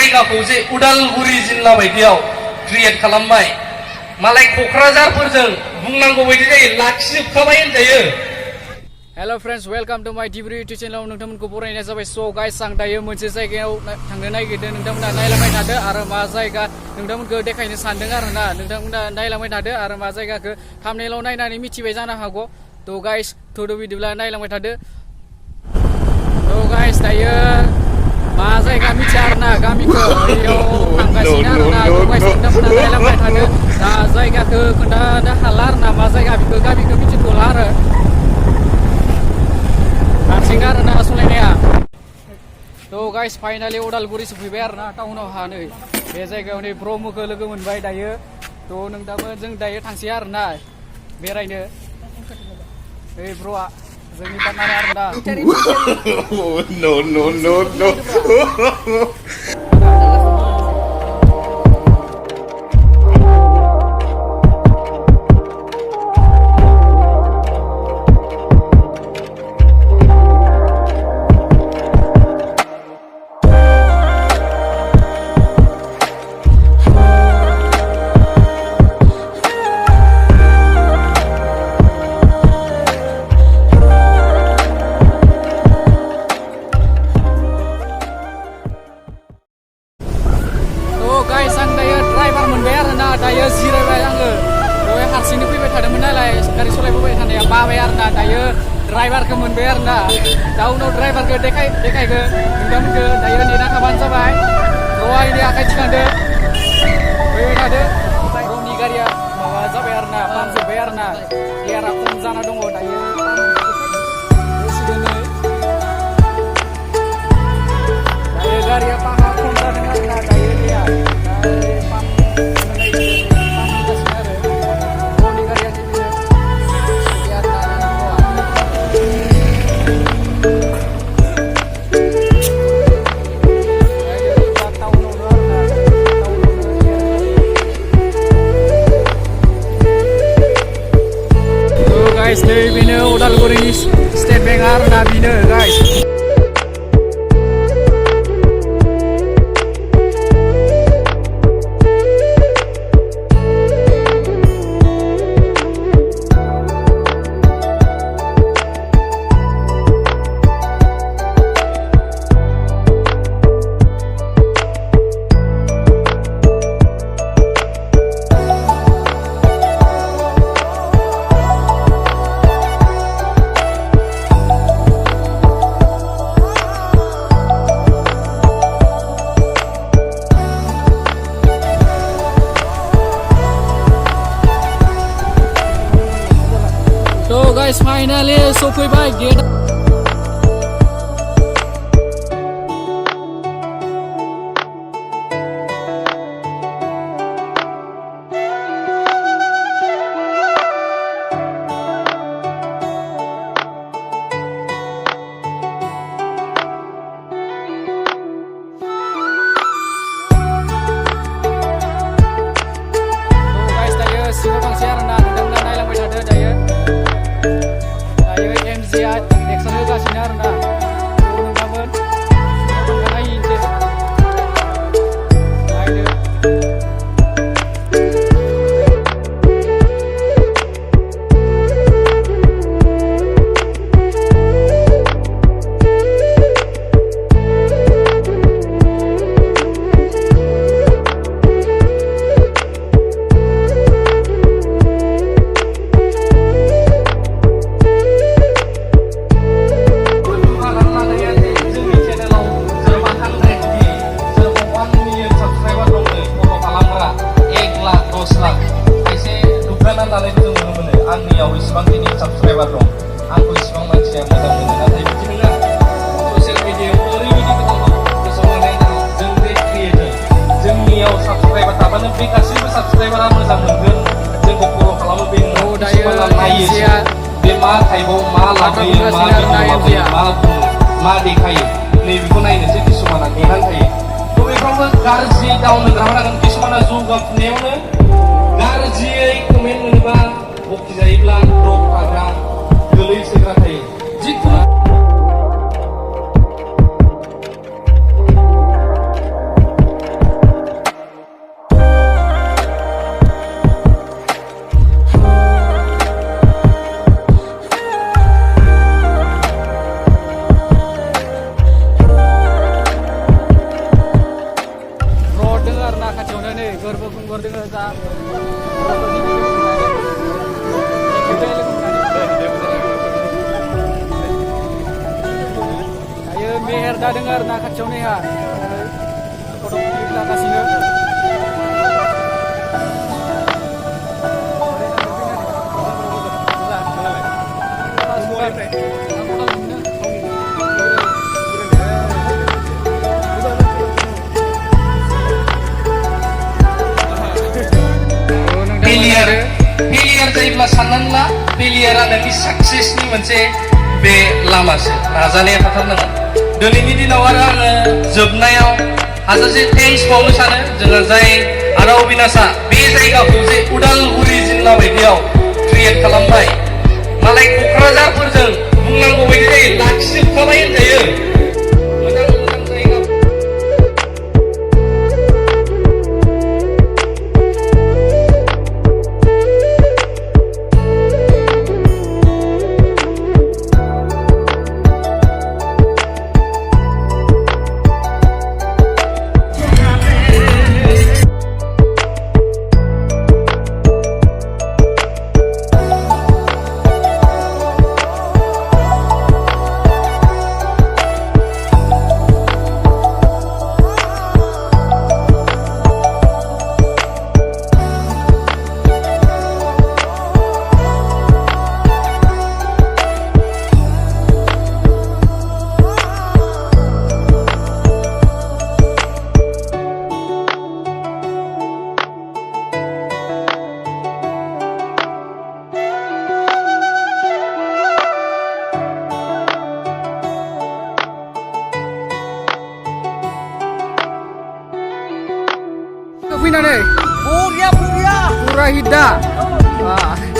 जायगाखौ जे उदालगुरि जिल्ला बायदियाव क्रिएट खालामबाय मालाय क'क्राझारफोरजों बुंनांगौ बायदि जायो लाखिजोबखाबाय होनजायो। हेलो फ्रेंड्स, वेलकम टू माय टिभि इउटुब चैनल। नोंथांमोनखौ बरायनाय जाबाय। स' गाइस, आं दायो मोनसे जायगायाव थांनो नागिरदों। नोंथांमोना नायलांबाय थादो आरो मा जायगा नोंथांमोनखौ देखायनो सानदों आरोना। नोंथांमोना नायलांबाय थादो आरो मा जायगाखौ थाम्बनेइलाव नायनानै मिथिबाय जानो हागौ। थ' गाइस, थुदो बिदिब्ला नायलांबाय थादो। थ' गाइस, दायो मा जायगा मिथिया आरोना, गामिखौ बैयाव थांगासिनो आरोना। थ' गाइस, नोंथांमोना नायलांबाय थादो। दा जायगाखौ खोन्थानो हाला आरोना, मा जायगा बेखौ गामिखौ मिथिथ'ला आरो हारसिं आरोना सलायनाया। थ' गाइस, फाइनालि उदालगुरि सफैबाय आरोना टाउनाव हानै बे जायगायाव नै ब्रह्मखौ लोगो मोनबाय दायो। थ' नोंथांमोन जों दायो थांसै आरोना बेरायनो। ओइ ब्र'आ जोंनि पार्टनार आरोना। No, no, no, no. Guys, आं दायो ड्राइभार मोनबाय आरोना। दायो जिरायबाय आङो। दहाय हारसिंनो फैबाय थादोंमोन नालाय गारि सालायबोबाय थानाया बाबाय आरोना। दायो ड्राइभारखौ मोनबाय आरोना। दा उनाव ड्राइभारखौ देखायगोन नोंथांमोनखौ। दायो नेना थाबानो जाबाय। र'आइनि आखाइ थिखांदो फैबाय थादो। र'नि गारिया माबा जाबाय आरोना, फाहामजोब्बाय आरोना। गियारा खम जाना दङ दायो। दायो गारिया पाम्पआ खम जादों आरोना। दायो दैया गाइस, नै बेनो उदालगुरिनि स्टेट बेंक आरोना, बेनो गाइस। गाइस, फाइनालि सफैबाय गेट। गाइस, दायो सिङाव थांसै आरोना। नोंथांमोना नायलांबाय थादो। दायो एमजिआ एक्सन होगासिनो आरोना। नोंथांमोन नायनोसै नायदो। आंनियाव इसिबांखिनि साबसक्राइबार दं, आंखौ इसिबां मानसिया मोजां मोनो। नाथाय बिदि नङा। ससियेल मिडियायाव ओरैबायदि खोथाखौ गोसोआव लानाय जों बे क्रिएटर, जोंनियाव साबसक्राइबार थाबानो बे गासैबो साबसक्राइबारा मोजां मोनगोन, जोंखौ फल' खालामो। बे नायो बे मा टाइपआव मा लाबोयो, मा भिडिअ मा बुङो, मा देखायो, नैबेखौ नायनोसै किसुमाना नेनानै थायो। थ' बेफ्रावबो गाज्रि डाउन होग्रा नांगोन। किसुमाना जौगाफुनायावनो गाज्रियै कमेन्ट मोनोबा बखिजायोब्ला द्रप थाग्रा गोलैसोग्रा थायो। जिखुनु dengan sa ayo Meher dah dengar nak kacau nih ha kodok kita kasihnya failure जायोब्ला साननानै ला failure नोंनि सक्सेसनि मोनसे बे लामासो नाजानाया थाथारनांगोन दिनैनि दिनाव आरो आङो जोबनायाव हाजासे थेंक्स बावनो सानो जोङो जाय आदा अबिनाशा बे जायगाखौ जे उदालगुरि जिल्ला बायदियाव क्रिएट खालामबाय मालाय क'क्राझारफोरजों बुंनांगौ बायदि जायो लाखिजोबखाबाय होनजायो मोजां मोजां जायगा Pura Hida. Wah.